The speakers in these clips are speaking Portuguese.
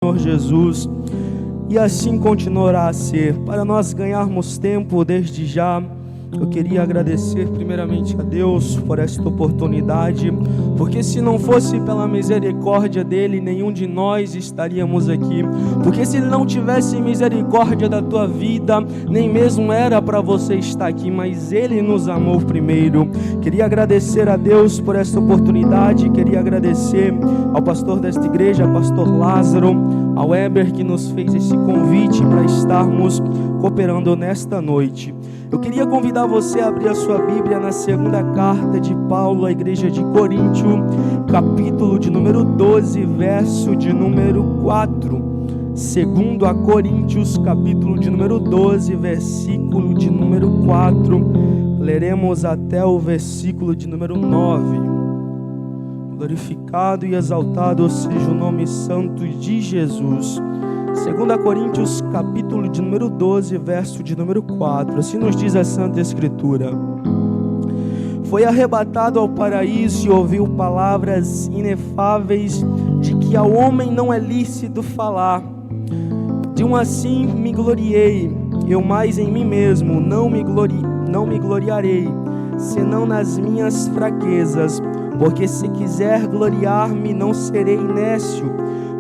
Senhor Jesus, e assim continuará a ser. Para nós ganharmos tempo desde já, eu queria agradecer primeiramente a Deus por esta oportunidade, porque se não fosse pela misericórdia dEle, nenhum de nós estaríamos aqui, porque se Ele não tivesse misericórdia da tua vida, nem mesmo era para você estar aqui, mas Ele nos amou primeiro. Queria agradecer a Deus por esta oportunidade, queria agradecer ao pastor desta igreja, pastor Lázaro, ao Weber, que nos fez esse convite para estarmos cooperando nesta noite. Eu queria convidar você a abrir a sua Bíblia na segunda carta de Paulo à igreja de Coríntio, capítulo de número 12, verso de número 4. Segundo a Coríntios, capítulo de número 12, versículo de número 4. Leremos até o versículo de número 9. Glorificado e exaltado seja o nome santo de Jesus. 2 Coríntios, capítulo de número 12, verso de número 4. Assim nos diz a Santa Escritura: Foi arrebatado ao paraíso e ouviu palavras inefáveis, de que ao homem não é lícito falar. De um assim me gloriei, eu mais em mim mesmo não me gloriarei, senão nas minhas fraquezas. Porque se quiser gloriar-me, não serei nécio,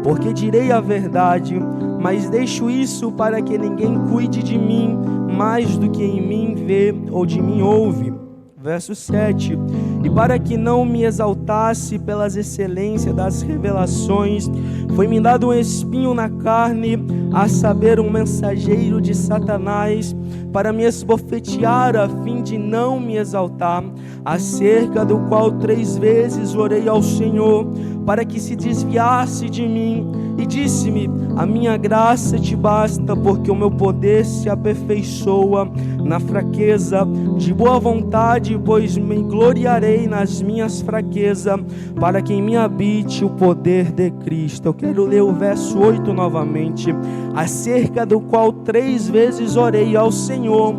porque direi a verdade, mas deixo isso para que ninguém cuide de mim mais do que em mim vê ou de mim ouve. Verso 7. E para que não me exaltasse pelas excelências das revelações, foi-me dado um espinho na carne, a saber, um mensageiro de Satanás, para me esbofetear, a fim de não me exaltar, acerca do qual 3 vezes orei ao Senhor, para que se desviasse de mim, e disse-me: a minha graça te basta, porque o meu poder se aperfeiçoa na fraqueza. De boa vontade, pois me gloriarei nas minhas fraquezas, para que em mim habite o poder de Cristo. Eu quero ler o verso 8 novamente. Acerca do qual 3 vezes orei ao Senhor,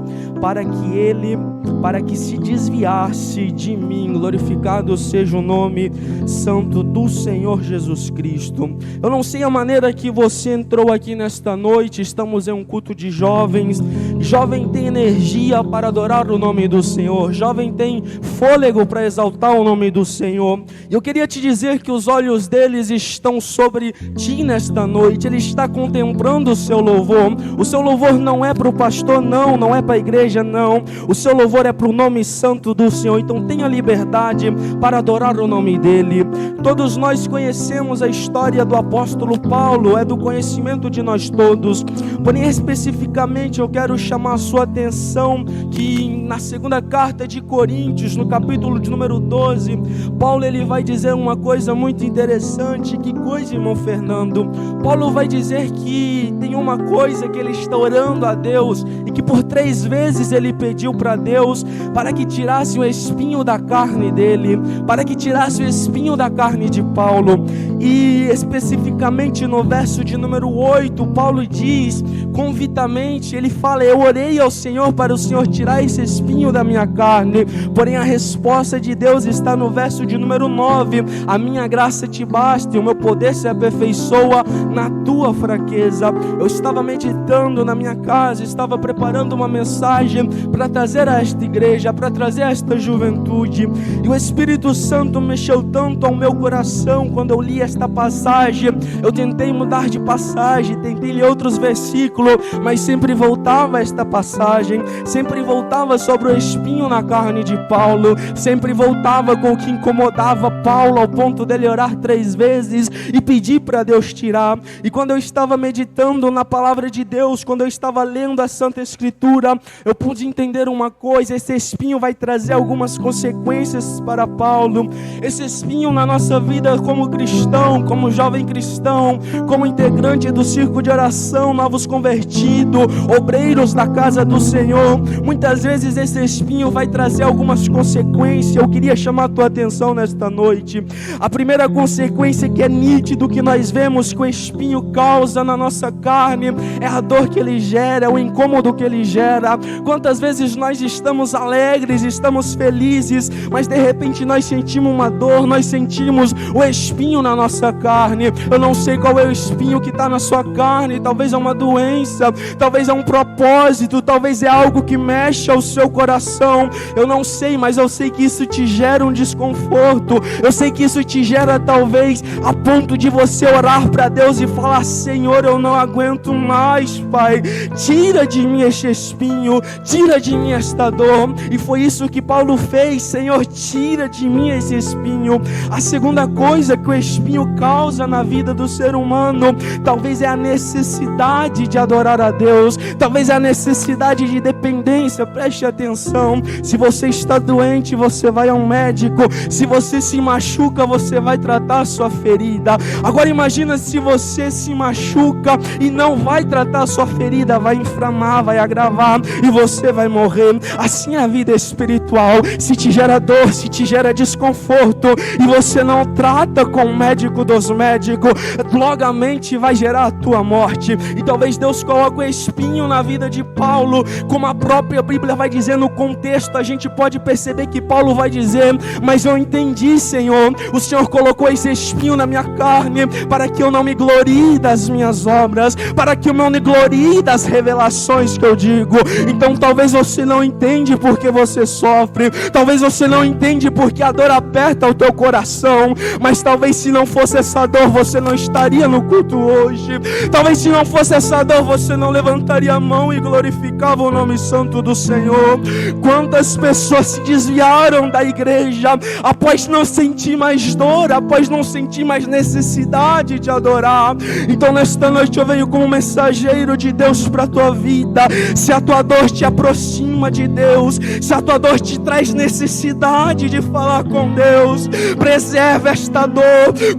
para que se desviasse de mim. Glorificado seja o nome santo do Senhor Jesus Cristo. Eu não sei a maneira que você entrou aqui nesta noite. Estamos em um culto de jovens. Jovem tem energia para adorar o nome do Senhor. Jovem tem fôlego para exaltar o nome do Senhor. E eu queria te dizer que os olhos deles estão sobre ti nesta noite. Ele está contemplando o seu louvor. O seu louvor não é para o pastor, não é para a igreja, não. O seu louvor é para o nome santo do Senhor. Então tenha liberdade para adorar o nome dele. Todos nós conhecemos a história do apóstolo Paulo, é do conhecimento de nós todos. Porém, especificamente eu quero chamar a sua atenção que na segunda carta de Coríntios, no capítulo de número 12, Paulo ele vai dizer uma coisa muito interessante. Que coisa, irmão Fernando? Paulo vai dizer que tem uma coisa que ele está orando a Deus, e que por 3 vezes ele pediu para Deus para que tirasse o espinho da carne dele, para que tirasse o espinho da carne de Paulo. E especificamente no verso de número 8, Paulo diz convitamente, ele fala: eu orei ao Senhor para o Senhor tirar esse espinho da minha carne. Porém a resposta de Deus está no verso de número 9: a minha graça te basta e o meu poder se aperfeiçoa na tua fraqueza. Eu estava meditando na minha casa, estava preparando uma mensagem para trazer a esta igreja, para trazer a esta juventude, e o Espírito Santo mexeu tanto ao meu coração quando eu li esta passagem. Eu tentei mudar de passagem, tentei ler outros versículos, mas sempre voltava a esta passagem, sempre voltava sobre o espinho na carne de Paulo, sempre voltava com o que incomodava Paulo, ao ponto dele orar 3 vezes e pedir para Deus tirar. E quando eu estava meditando na palavra de Deus, quando eu estava lendo a Santa Escritura, eu pude entender uma coisa: esse espinho vai trazer algumas consequências para Paulo. Esse espinho na nossa vida como cristão, como jovem cristão, como integrante do círculo de oração, novos convertidos, obreiros da casa do Senhor, muitas vezes esse espinho vai trazer algumas consequências. Eu queria chamar a tua atenção nesta noite. A primeira consequência que é nítida nítido que nós vemos que o espinho causa na nossa carne é a dor que ele gera, é o incômodo que ele gera. Quantas vezes nós estamos alegres, estamos felizes, mas de repente nós sentimos uma dor, nós sentimos o espinho na nossa carne. Eu não sei qual é o espinho que está na sua carne, talvez é uma doença, talvez é um propósito, talvez é algo que mexe ao seu coração. Eu não sei, mas eu sei que isso te gera um desconforto. Eu sei que isso te gera talvez a ponto de você orar para Deus e falar: Senhor, eu não aguento mais, Pai, tira de mim este espinho, tira de mim esta dor. E foi isso que Paulo fez: Senhor, tira de mim esse espinho. A segunda coisa que o espinho causa na vida do ser humano, talvez é a necessidade de adorar a Deus, talvez é a necessidade de dependência. Preste atenção: se você está doente, você vai a um médico. Se você se machuca, você vai tratar a sua ferida. Agora imagina se você se machuca e não vai tratar a sua ferida, vai inflamar, vai agravar e você vai morrer. Assim é a vida espiritual. Se te gera dor, se te gera desconforto e você não trata com o médico dos médicos, logamente vai gerar a tua morte. E talvez Deus coloque o espinho na vida de Paulo, como a própria Bíblia vai dizer no contexto. A gente pode perceber que Paulo vai dizer: mas eu entendi, Senhor, o Senhor colocou esse espinho na minha carne para que eu não me glorie das minhas obras, para que eu não me glorie das revelações que eu digo. Então talvez você não entende porque você sofre, talvez você não entende porque a dor aperta o teu coração, mas talvez se não fosse essa dor, você não estaria no culto hoje. Talvez se não fosse essa dor, você não levantaria a mão e glorificava o nome santo do Senhor. Quantas pessoas se desviaram da igreja após não sentir mais dor, após não sentir mais necessidade de adorar. Então nesta noite eu venho como mensageiro de Deus para a tua vida. Se a tua dor te aproxima de Deus, se a tua dor te traz necessidade de falar com Deus, preserva esta dor,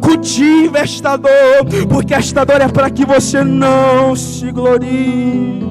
cultiva esta dor, porque esta dor é para que você não se glorie.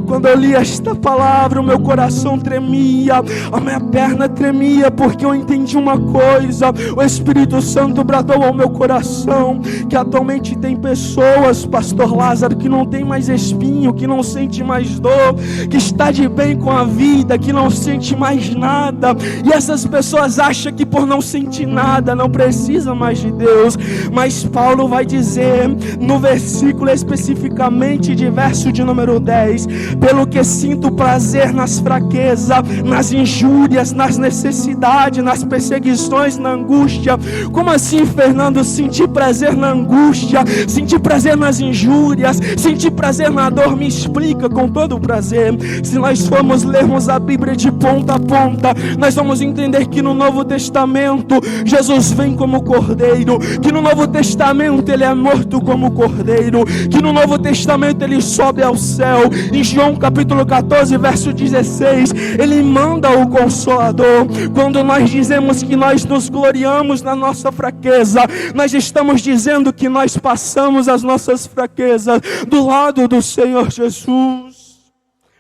Quando eu li esta palavra, o meu coração tremia, a minha perna tremia, porque eu entendi uma coisa. O Espírito Santo bradou ao meu coração que atualmente tem pessoas, pastor Lázaro, que não tem mais espinho, que não sente mais dor, que está de bem com a vida, que não sente mais nada. E essas pessoas acham que por não sentir nada não precisa mais de Deus. Mas Paulo vai dizer no versículo especificamente de verso de número 10: pelo que sinto prazer nas fraquezas, nas injúrias, nas necessidades, nas perseguições, na angústia. Como assim, Fernando? Sentir prazer na angústia, sentir prazer nas injúrias, sentir prazer na dor? Me explica. Com todo o prazer. Se nós formos lermos a Bíblia de ponta a ponta, nós vamos entender que no Novo Testamento Jesus vem como cordeiro, que no Novo Testamento ele é morto como cordeiro, que no Novo Testamento ele sobe ao céu. Em João capítulo 14, verso 16, ele manda o Consolador. Quando nós dizemos que nós nos gloriamos na nossa fraqueza, nós estamos dizendo que nós passamos as nossas fraquezas do lado do Senhor Jesus.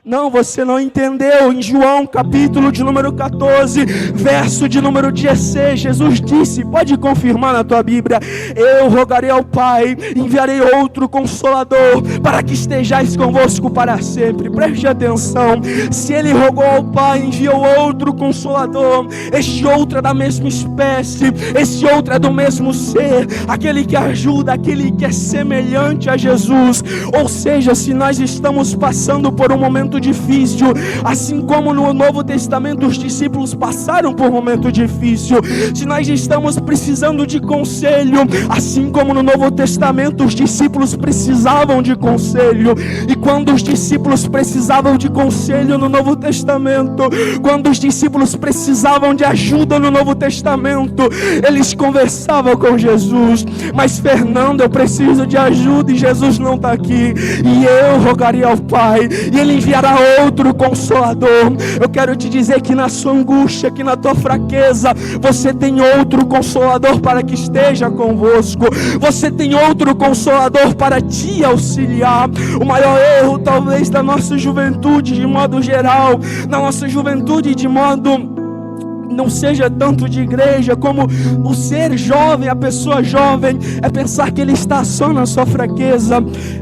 Não, você não entendeu. Em João capítulo de número 14, verso de número 16, Jesus disse, pode confirmar na tua Bíblia: eu rogarei ao Pai, enviarei outro Consolador, para que estejais convosco para sempre. Preste atenção: se ele rogou ao Pai, enviou outro Consolador, este outro é da mesma espécie, esse outro é do mesmo ser, aquele que ajuda, aquele que é semelhante a Jesus. Ou seja, se nós estamos passando por um momento difícil, assim como no Novo Testamento os discípulos passaram por um momento difícil, se nós estamos precisando de conselho, assim como no Novo Testamento os discípulos precisavam de conselho, e quando os discípulos precisavam de conselho no Novo Testamento, quando os discípulos precisavam de ajuda no Novo Testamento, eles conversavam com Jesus. Mas Fernando, eu preciso de ajuda e Jesus não está aqui, e eu rogaria ao Pai e ele enviará outro Consolador. Eu quero te dizer que na sua angústia, que na tua fraqueza, você tem outro Consolador para que esteja convosco. Você tem outro Consolador para te auxiliar. O maior erro talvez da nossa juventude de modo geral, na nossa juventude de modo não seja tanto de igreja, como o ser jovem, a pessoa jovem, é pensar que ele está só na sua fraqueza.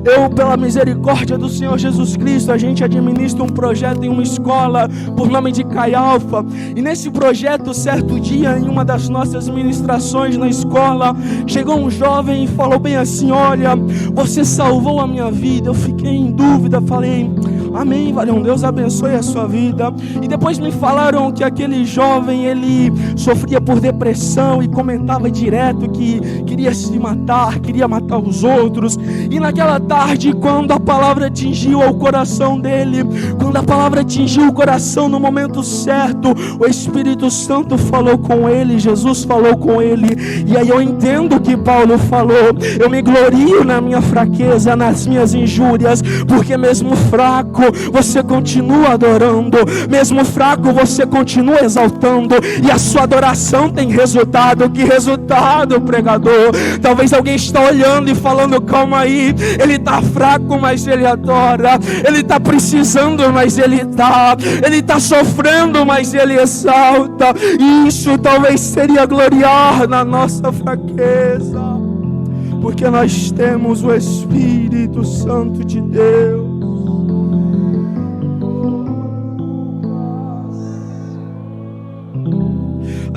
Eu, pela misericórdia do Senhor Jesus Cristo, a gente administra um projeto em uma escola por nome de Chi Alpha, e nesse projeto, certo dia, em uma das nossas ministrações na escola, chegou um jovem e falou bem assim: olha, você salvou a minha vida. Eu fiquei em dúvida, falei: amém, valeu, Deus abençoe a sua vida. E depois me falaram que aquele jovem, ele sofria por depressão e comentava direto que queria se matar, queria matar os outros. E naquela tarde, quando a palavra atingiu o coração dele, quando a palavra atingiu o coração no momento certo, o Espírito Santo falou com ele, Jesus falou com ele. E aí eu entendo o que Paulo falou: eu me glorio na minha fraqueza, nas minhas injúrias, porque mesmo fraco você continua adorando, mesmo fraco você continua exaltando, e a sua adoração tem resultado. Que resultado, pregador? Talvez alguém está olhando e falando: calma aí, ele está fraco, mas ele adora, ele está precisando, mas ele está sofrendo, mas ele exalta. E isso talvez seria gloriar na nossa fraqueza, porque nós temos o Espírito Santo de Deus.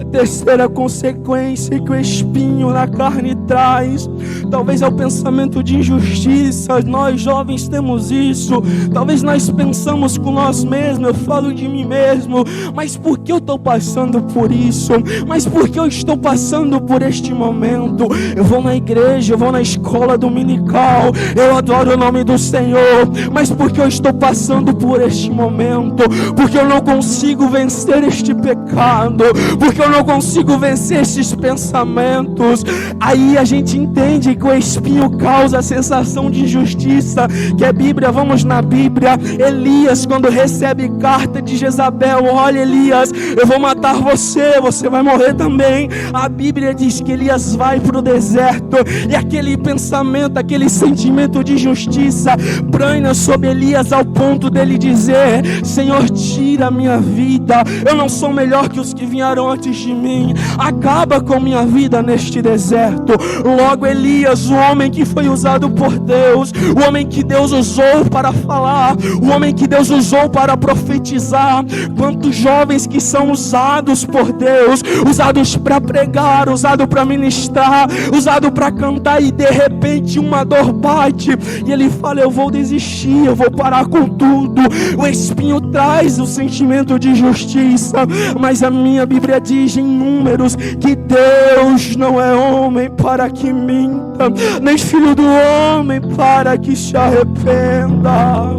Terceira consequência que o espinho na carne traz, talvez é o pensamento de injustiça. Nós jovens temos isso. Talvez nós pensamos com nós mesmos: eu falo de mim mesmo, mas por que eu estou passando por isso? Mas por que eu estou passando por este momento? Eu vou na igreja, eu vou na escola dominical, eu adoro o nome do Senhor, mas por que eu estou passando por este momento? Porque eu não consigo vencer este pecado, porque eu não consigo vencer esses pensamentos. Aí a gente entende que o espinho causa a sensação de injustiça, que é Bíblia. Vamos na Bíblia. Elias, quando recebe carta de Jezabel: olha, Elias, eu vou matar você, você vai morrer também. A Bíblia diz que Elias vai para o deserto, e aquele pensamento, aquele sentimento de justiça pranha sobre Elias, ao ponto dele dizer: Senhor, tira a minha vida, eu não sou melhor que os que vieram antes de mim, acaba com minha vida neste deserto. Logo Elias, o homem que foi usado por Deus, o homem que Deus usou para falar, o homem que Deus usou para profetizar. Quantos jovens que são usados por Deus, usados para pregar, usados para ministrar, usados para cantar, e de repente uma dor bate e ele fala: eu vou desistir, eu vou parar com tudo. O espinho traz o sentimento de justiça, mas a minha Bíblia diz em Números que Deus não é homem para que minta, nem filho do homem para que se arrependa.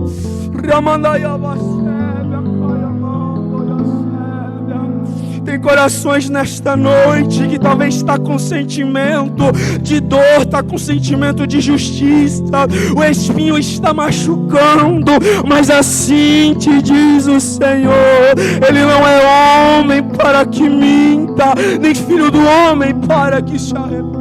Tem corações nesta noite que talvez está com sentimento de dor, está com sentimento de justiça, o espinho está machucando, mas assim te diz o Senhor: Ele não é homem para que minta, nem filho do homem para que se arrependa.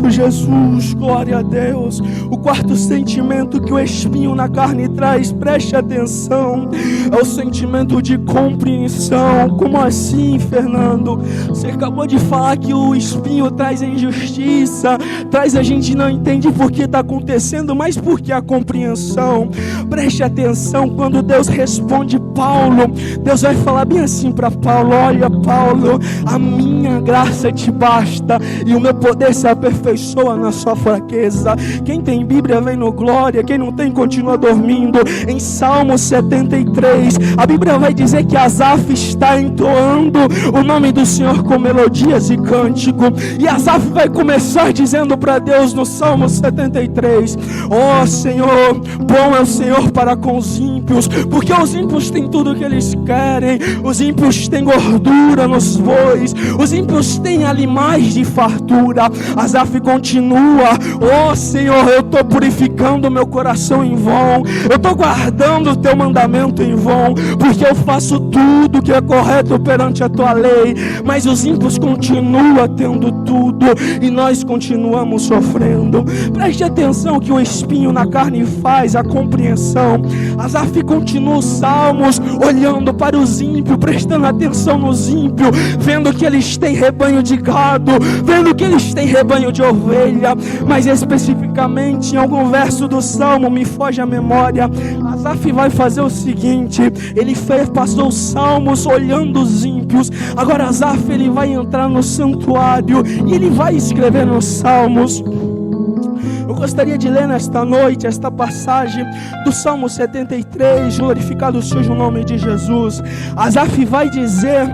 Jesus, glória a Deus. O quarto sentimento que o espinho na carne traz, preste atenção, é o sentimento de compreensão. Como assim, Fernando? Você acabou de falar que o espinho traz a injustiça, traz a gente não entende por que está acontecendo, mas por que a compreensão? Preste atenção, quando Deus responde Paulo, Deus vai falar bem assim para Paulo: olha, Paulo, a minha graça te basta e o meu poder se aperfeiçoa na sua fraqueza. Quem tem Bíblia vem no glória, quem não tem continua dormindo. Em Salmo 73, a Bíblia vai dizer que Asaf está entoando o nome do Senhor com melodias e cântico, e Asaf vai começar dizendo para Deus no Salmo 73: ó Senhor, bom é o Senhor para com os ímpios, porque os ímpios têm tudo o que eles querem. Os ímpios têm gordura nos bois, os ímpios têm animais de fartura. Asaf continua: oh Senhor, eu estou purificando o meu coração em vão, eu estou guardando o teu mandamento em vão, porque eu faço tudo que é correto perante a tua lei. Mas os ímpios continuam tendo tudo e nós continuamos sofrendo. Preste atenção que o espinho na carne faz a compreensão. Asaf continua os salmos olhando para os ímpios, prestando atenção nos ímpios, vendo que eles têm rebanho de gado, vendo que eles têm rebanho de ovelha. Mas especificamente em algum verso do salmo, me foge a memória, Asaf vai fazer o seguinte: ele passou os salmos olhando os ímpios. Agora Asaf, ele vai entrar no santuário e ele vai escrever nos salmos. Eu gostaria de ler nesta noite esta passagem do Salmo 73, glorificado seja o nome de Jesus. Asaf vai dizer,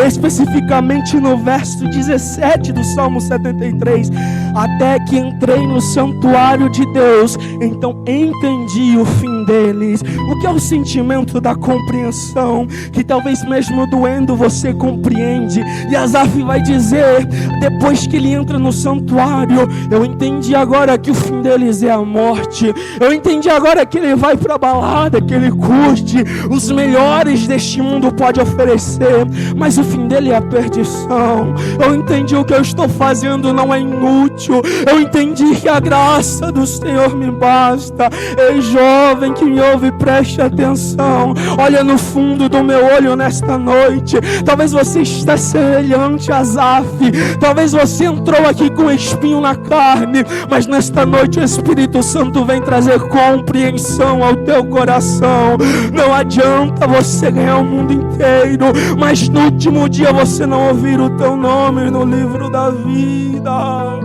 especificamente no verso 17 do Salmo 73: até que entrei no santuário de Deus, então entendi o fim deles. O que é o sentimento da compreensão, que talvez mesmo doendo você compreende. E Asaf vai dizer, depois que ele entra no santuário: eu entendi agora que o fim deles é a morte. Eu entendi agora que ele vai para a balada, que ele curte os melhores deste mundo pode oferecer, mas o fim dele é a perdição. Eu entendi o que eu estou fazendo não é inútil. Eu entendi que a graça do Senhor me basta. Ei, jovem que me ouve, preste atenção. Olha no fundo do meu olho nesta noite. Talvez você está semelhante a Asaf. Talvez você entrou aqui com espinho na carne, mas nesta noite o Espírito Santo vem trazer compreensão ao teu coração. Não adianta você ganhar o mundo inteiro, mas no último dia você não ouvir o teu nome no livro da vida.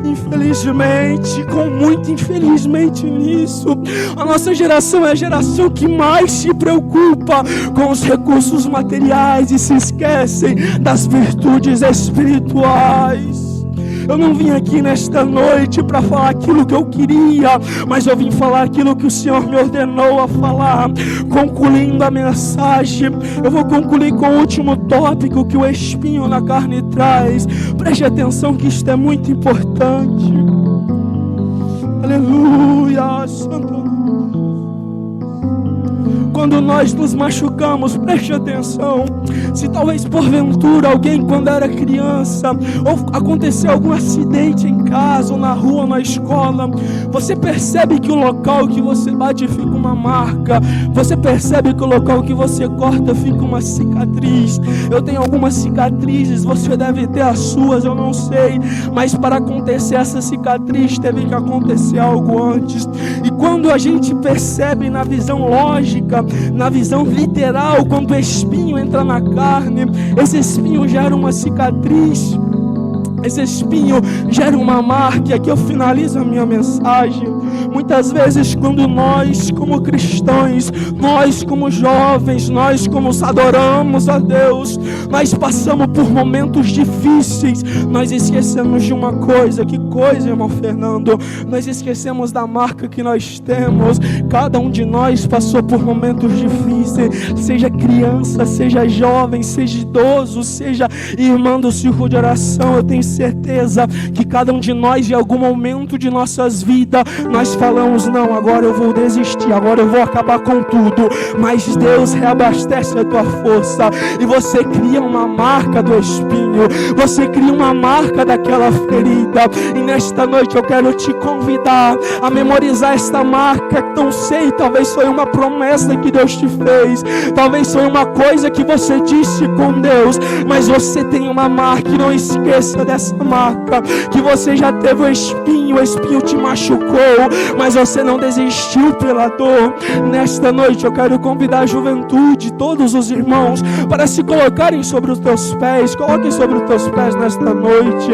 Infelizmente, com muito infelizmente nisso, a nossa geração é a geração que mais se preocupa com os recursos materiais e se esquecem das virtudes espirituais. Eu não vim aqui nesta noite para falar aquilo que eu queria, mas eu vim falar aquilo que o Senhor me ordenou a falar. Concluindo a mensagem, eu vou concluir com o último tópico que o espinho na carne traz. Preste atenção que isto é muito importante. Aleluia, Santo. Quando nós nos machucamos, preste atenção. Se talvez porventura alguém quando era criança, ou aconteceu algum acidente em casa, ou na rua, ou na escola, você percebe que o local que você bate fica uma marca. Você percebe que o local que você corta fica uma cicatriz. Eu tenho algumas cicatrizes, você deve ter as suas, eu não sei. Mas para acontecer essa cicatriz, teve que acontecer algo antes. E quando a gente percebe na visão lógica, na visão literal, quando o espinho entra na carne, esse espinho gera uma cicatriz, esse espinho gera uma marca. E aqui eu finalizo a minha mensagem. Muitas vezes quando nós como cristãos, nós como jovens, nós como adoramos a Deus, nós passamos por momentos difíceis, nós esquecemos de uma coisa. Que coisa, irmão Fernando? Nós esquecemos da marca que nós temos. Cada um de nós passou por momentos difíceis, seja criança, seja jovem, seja idoso, seja irmão do círculo de oração. Eu tenho certeza que cada um de nós, em algum momento de nossas vidas, nós falamos: não, agora eu vou desistir, agora eu vou acabar com tudo. Mas Deus reabastece a tua força e você cria uma marca do espinho, você cria uma marca daquela ferida. E nesta noite eu quero te convidar a memorizar esta marca. Não sei, talvez foi uma promessa que Deus te fez, talvez foi uma coisa que você disse com Deus, mas você tem uma marca. E não esqueça dessa marca, que você já teve o espinho te machucou, mas você não desistiu pela dor. Nesta noite eu quero convidar a juventude, todos os irmãos, para se colocarem sobre os teus pés. Coloquem sobre os teus pés nesta noite.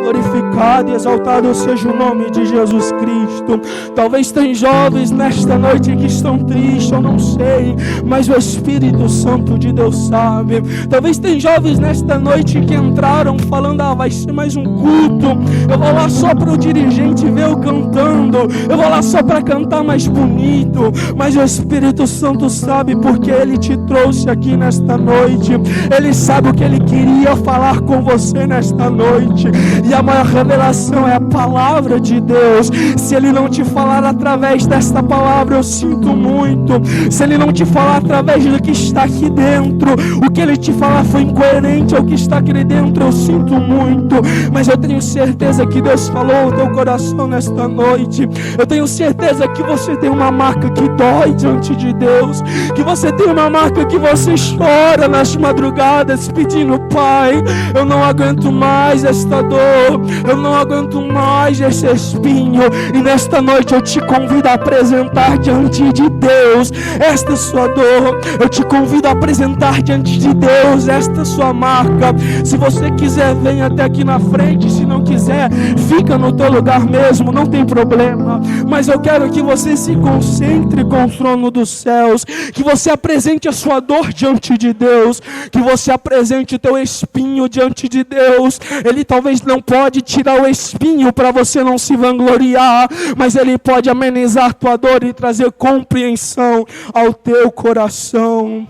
Glorificado e exaltado seja o nome de Jesus Cristo. Talvez tem jovens nesta noite que estão tristes, eu não sei, mas o Espírito Santo de Deus sabe. Talvez tem jovens nesta noite que entraram falando: vai ser ser mais um culto, eu vou lá só para o dirigente ver eu cantando, eu vou lá só para cantar mais bonito. Mas o Espírito Santo sabe porque Ele te trouxe aqui nesta noite. Ele sabe o que Ele queria falar com você nesta noite. E a maior revelação é a palavra de Deus. Se Ele não te falar através desta palavra, eu sinto muito. Se Ele não te falar através do que está aqui dentro, o que Ele te falar foi incoerente ao que está aqui dentro, eu sinto muito. Mas eu tenho certeza que Deus falou ao teu coração nesta noite. Eu tenho certeza que você tem uma marca que dói diante de Deus, que você tem uma marca que você chora nas madrugadas pedindo: Pai, eu não aguento mais esta dor, eu não aguento mais esse espinho. E nesta noite eu te convido a apresentar diante de Deus esta sua dor. Eu te convido a apresentar diante de Deus esta sua marca. Se você quiser, vem até aqui na frente. Se não quiser, fica no teu lugar mesmo, não tem problema. Mas eu quero que você se concentre com o trono dos céus, que você apresente a sua dor diante de Deus, que você apresente o teu espinho diante de Deus. Ele talvez não pode tirar o espinho para você não se vangloriar, mas Ele pode amenizar tua dor e trazer compreensão ao teu coração.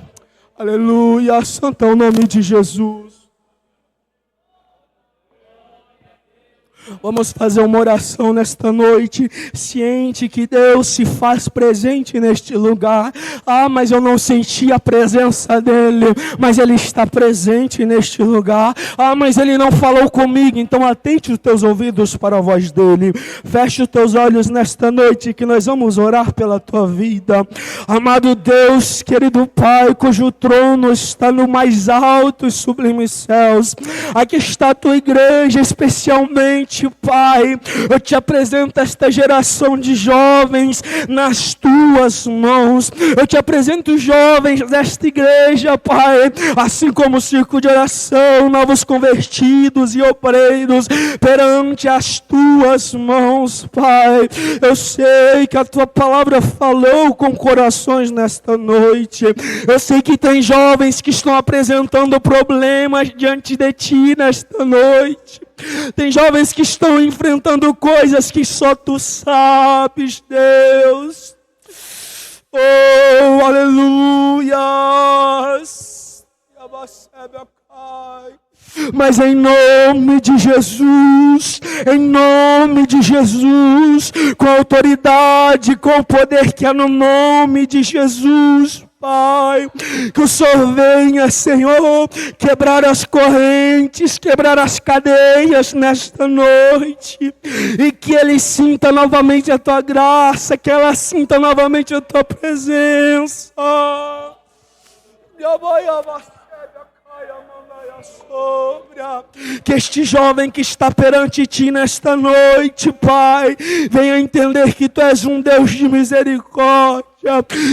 Aleluia, santo é o nome de Jesus. Vamos fazer uma oração nesta noite, ciente que Deus se faz presente neste lugar. Mas eu não senti a presença dEle, mas Ele está presente neste lugar. Mas Ele não falou comigo, então atente os teus ouvidos para a voz dEle. Feche os teus olhos nesta noite, que nós vamos orar pela tua vida. Amado Deus, querido Pai, cujo trono está no mais alto e sublimes céus, aqui está a tua igreja, especialmente Pai, eu te apresento esta geração de jovens nas tuas mãos. Eu te apresento os jovens desta igreja, Pai, assim como o círculo de oração, novos convertidos e obreiros perante as tuas mãos, Pai. Eu sei que a tua palavra falou com corações nesta noite. Eu sei que tem jovens que estão apresentando problemas diante de ti nesta noite. Tem jovens que estão enfrentando coisas que só tu sabes, Deus. Oh, aleluia. Mas em nome de Jesus, com a autoridade, com o poder que há no nome de Jesus, Pai, que o Senhor venha, Senhor, quebrar as correntes, quebrar as cadeias nesta noite, e que Ele sinta novamente a Tua graça, que ela sinta novamente a Tua presença. Que este jovem que está perante Ti nesta noite, Pai, venha entender que Tu és um Deus de misericórdia,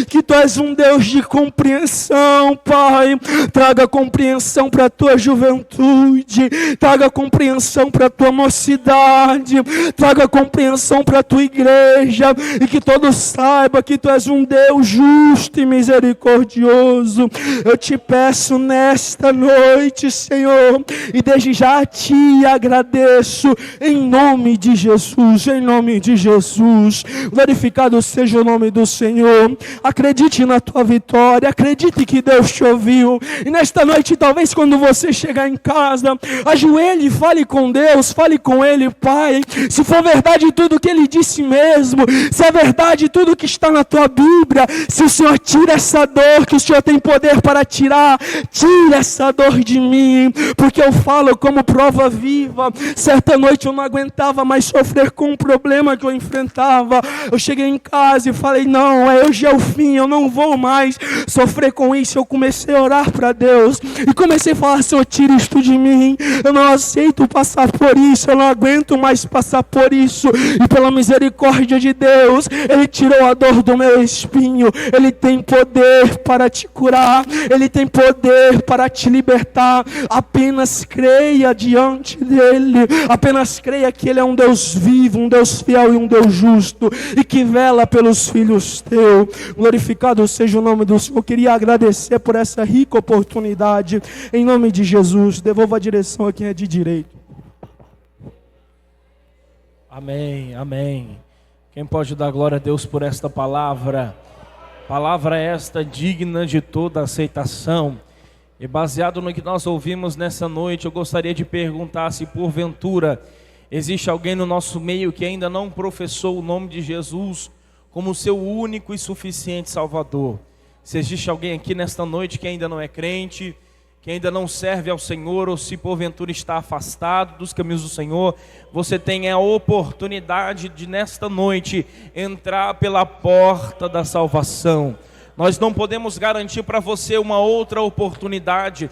que Tu és um Deus de compreensão, Pai. Traga compreensão para a tua juventude, traga compreensão para a tua mocidade, traga compreensão para a tua igreja, e que todos saibam que Tu és um Deus justo e misericordioso. Eu te peço nesta noite, Senhor, e desde já Te agradeço, em nome de Jesus, em nome de Jesus. Glorificado seja o nome do Senhor. Acredite na tua vitória, acredite que Deus te ouviu. E nesta noite, talvez quando você chegar em casa, ajoelhe e fale com Deus, fale com Ele: Pai, se for verdade tudo que Ele disse mesmo, se é verdade tudo que está na tua Bíblia, se o Senhor tira essa dor, que o Senhor tem poder para tirar, tira essa dor de mim, porque eu falo como prova viva. Certa noite eu não aguentava mais sofrer com um problema que eu enfrentava. Eu cheguei em casa e falei: não, hoje é o fim, eu não vou mais sofrer com isso. Eu comecei a orar para Deus e comecei a falar: Senhor, tira isto de mim, eu não aceito passar por isso, eu não aguento mais passar por isso. E pela misericórdia de Deus, Ele tirou a dor do meu espinho. Ele tem poder para te curar, Ele tem poder para te libertar. Apenas creia diante dEle, apenas creia que Ele é um Deus vivo, um Deus fiel e um Deus justo, e que vela pelos filhos teus. Glorificado seja o nome do Senhor. Eu queria agradecer por essa rica oportunidade. Em nome de Jesus, devolva a direção a quem é de direito. Amém, amém. Quem pode dar glória a Deus por esta palavra? Palavra esta digna de toda aceitação. E baseado no que nós ouvimos nessa noite, eu gostaria de perguntar se porventura existe alguém no nosso meio que ainda não professou o nome de Jesus como seu único e suficiente Salvador. Se existe alguém aqui nesta noite que ainda não é crente, que ainda não serve ao Senhor, ou se porventura está afastado dos caminhos do Senhor, você tem a oportunidade de nesta noite entrar pela porta da salvação. Nós não podemos garantir para você uma outra oportunidade.